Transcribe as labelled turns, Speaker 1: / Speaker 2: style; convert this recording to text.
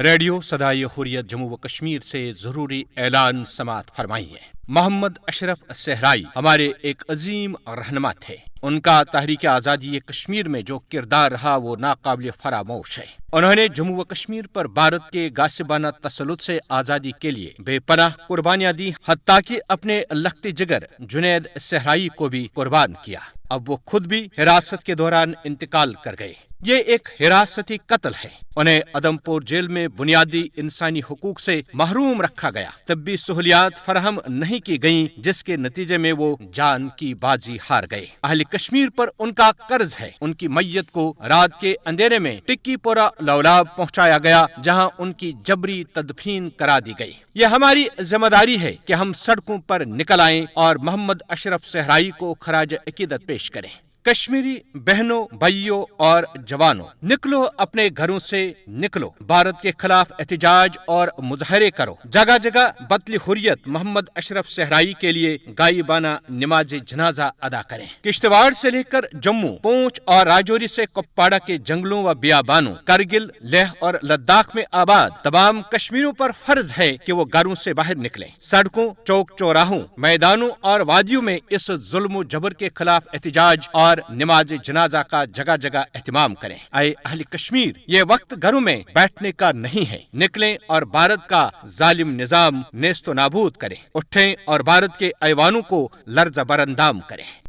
Speaker 1: Radio صدائے حریت جموں و کشمیر سے ضروری اعلان سماعت فرمائیے۔ محمد اشرف صحرائی ہمارے ایک عظیم رہنما تھے۔ ان کا تحریک آزادی کشمیر میں جو کردار رہا وہ ناقابل فراموش ہے۔ انہوں نے جموں و کشمیر پر بھارت کے غاصبانہ تسلط سے آزادی کے لیے بے پناہ قربانیاں دی، حتیٰ کہ اپنے لخت جگر جنید صحرائی کو بھی قربان کیا۔ اب وہ خود بھی حراست کے دوران انتقال کر گئے۔ یہ ایک حراستی قتل ہے۔ انہیں ادم پور جیل میں بنیادی انسانی حقوق سے محروم رکھا گیا، طبی سہولیات فراہم نہیں کی گئیں، جس کے نتیجے میں وہ جان کی بازی ہار گئے۔ اہل کشمیر پر ان کا قرض ہے۔ ان کی میت کو رات کے اندھیرے میں ٹکی پورہ لولاب پہنچایا گیا، جہاں ان کی جبری تدفین کرا دی گئی۔ یہ ہماری ذمہ داری ہے کہ ہم سڑکوں پر نکل آئیں اور محمد اشرف صحرائی کو خراج عقیدت پیش کریں۔ کشمیری بہنوں، بھائیوں اور جوانوں، نکلو، اپنے گھروں سے نکلو، بھارت کے خلاف احتجاج اور مظاہرے کرو۔ جگہ جگہ بطل حریت محمد اشرف صحرائی کے لیے غائبانہ نماز جنازہ ادا کریں۔ کشتواڑ سے لے کر جموں، پونچھ اور راجوری سے کپواڑہ کے جنگلوں و بیابانوں، کرگل، لیہ اور لداخ میں آباد تمام کشمیریوں پر فرض ہے کہ وہ گھروں سے باہر نکلیں، سڑکوں، چوک چوراہوں، میدانوں اور وادیوں میں اس ظلم و جبر کے خلاف احتجاج اور نماز جنازہ کا جگہ جگہ اہتمام کریں۔ اے اہل کشمیر، یہ وقت گھروں میں بیٹھنے کا نہیں ہے۔ نکلیں اور بھارت کا ظالم نظام نیست و نابود کریں۔ اٹھیں اور بھارت کے ایوانوں کو لرزہ بر اندام کریں۔